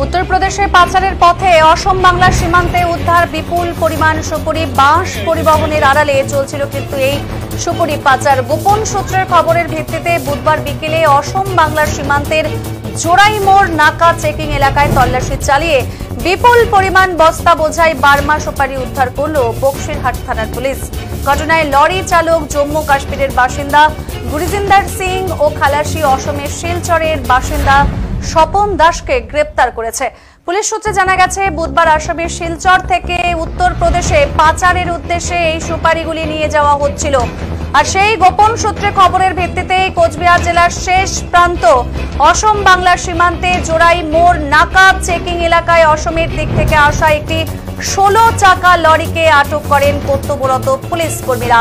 উত্তরপ্রদেশে পাচারের পথে অসম বাংলা সীমান্তে উদ্ধার বিপুল পরিমাণ সুপুরি। বাঁশ পরিবহনের আড়ালে চলছিল কিন্তু এই সুপুরি পাচার। গোপন সূত্রের খবরের ভিত্তিতে বুধবার বিকেলে অসম বাংলার সীমান্তের জোড়াইমোড় নাকা চেকিং এলাকায় তল্লাশি চালিয়ে বিপুল পরিমাণ বস্তা বোঝাই বার্মা সুপারি উদ্ধার করল বক্সিরহাট থানার পুলিশ। ঘটনায় লরি চালক জম্মু কাশ্মীরের বাসিন্দা গুরিজিন্দর সিং ও খালাসি অসমের শিলচরের বাসিন্দা স্বপন দাসকে গ্রেপ্তার করেছে। পুলিশ সূত্রে জানা গেছে, বুধবার আসামের শিলচর থেকে উত্তরপ্রদেশে পাচারের উদ্দেশ্যে এই সুপারিগুলি নিয়ে যাওয়া হচ্ছিল। আর সেই গোপন সূত্রে খবরের ভিত্তিতে কোচবিহার জেলার শেষ প্রান্ত অসম বাংলার সীমান্তে জোড়াই মোড় নাকা চেকিং এলাকায় অসমের দিক থেকে আসা একটি 16 চাকা লরিকে আটক করেন কর্তব্যরত পুলিশ কর্মীরা।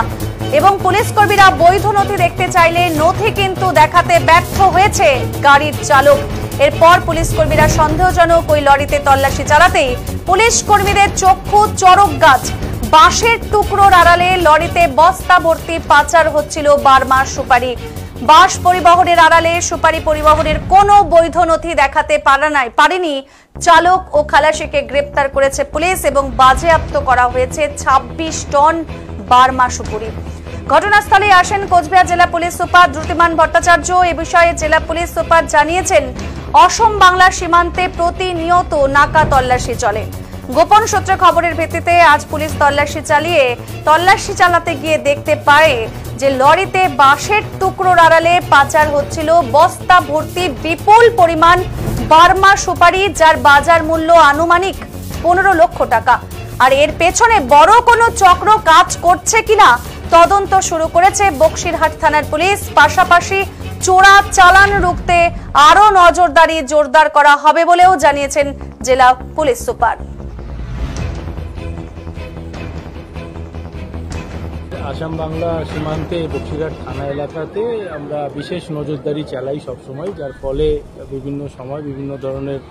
এবং পুলিশ কর্মীরা বৈধ নথি দেখতে চাইলে নথি কিন্তু দেখাতে ব্যর্থ হয়েছে গাড়ির চালক। এরপর পুলিশ কর্মীরা সন্দেহজনক ওই লরিতে তল্লাশি চালাতেই পুলিশ কর্মীদের চক্ষু চড়ক গাছ। বাঁশের টুকরোর আড়ালে লরিতে বস্তা ভর্তি পাচার হচ্ছিল বার্মা সুপারি। বাঁশ পরিবহনের আড়ালে সুপারি পরিবহনের কোনো বৈধ নথি দেখাতে পারেনি চালক ও খালাসিকে গ্রেপ্তার করেছে পুলিশ এবং বাজেয়াপ্ত করা হয়েছে 26 টন বার্মা সুপুরি। ঘটনাস্থলে আসেন কোচবিহার জেলা পুলিশ সুপার দ্রুতিমান ভট্টাচার্য। এ বিষয়ে জেলা পুলিশ সুপার জানিয়েছেন, অসম বাংলা সীমান্তে প্রতিনিয়ত নাকা তল্লাশি চলে। গোপন সূত্রে খবরের ভিত্তিতে আজ পুলিশ তল্লাশি চালাতে গিয়ে দেখতে পায় যে লরিতে বাঁশের টুকরোর আড়ালে পাচার হচ্ছিল বস্তা ভর্তি বিপুল পরিমাণ বার্মা সুপারি, যার বাজার মূল্য আনুমানিক 15 লক্ষ টাকা। আর এর পেছনে বড় কোনো চক্র কাজ করছে কিনা তদন্ত শুরু করেছে বক্সিরহাট থানার পুলিশ। পাশাপাশি চোরা চালান রুখতে আরো নজরদারি জোরদার করা হবে বলেও জানিয়েছেন জেলা পুলিশ সুপার। আসাম বাংলা সীমান্তে বক্সিরহাট থানা এলাকাতে আমরা বিশেষ নজরদারি চালাই সবসময়, যার ফলে বিভিন্ন সময় বিভিন্ন ধরনের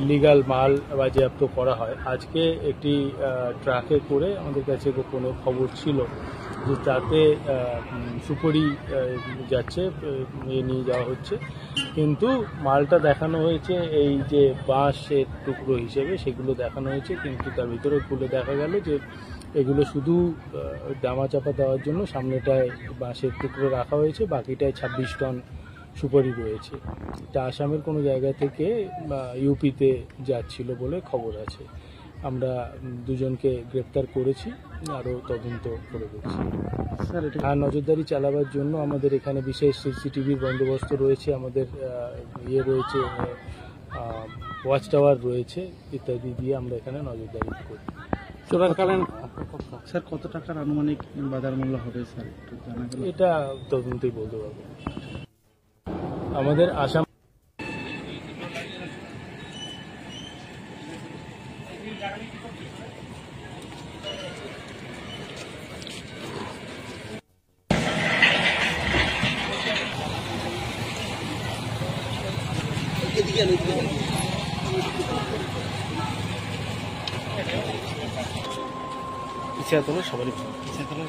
ইলিগাল মাল বাজেয়াপ্ত করা হয়। আজকে একটি ট্রাকে করে আমাদের কাছে গোপনে খবর ছিল যে তাতে সুপারি যাচ্ছে, নিয়ে যাওয়া হচ্ছে, কিন্তু মালটা দেখানো হয়েছে এই যে বাঁশের টুকরো হিসেবে, সেগুলো দেখানো হয়েছে, কিন্তু তার ভিতরে খুলে দেখা গেল যে এগুলো শুধু দামা চাপা দেওয়ার জন্য সামনেটায় বাঁশের টুকরো রাখা হয়েছে, বাকিটায় 26 টন সুপারি রয়েছে। এটা আসামের কোনো জায়গা থেকে ইউপিতে যাচ্ছিল বলে খবর আছে। আমরা দুজনকে গ্রেপ্তার করেছি, আরও তদন্ত করে দেখছি। আর নজরদারি চালাবার জন্য আমাদের এখানে বিশেষ সিসিটিভির বন্দোবস্ত রয়েছে, আমাদের রয়েছে, ওয়াচ টাওয়ার রয়েছে, ইত্যাদি দিয়ে আমরা এখানে নজরদারি করি। চোরাকালীন স্যার কত টাকার আনুমানিক বাজার মূল্য হবে স্যার একটু জানা গেল? এটা তদন্তই বলতে পারবো। আমাদের আসাম পিছিয়ে তোলো, সবারই পিছিয়ে তোলো।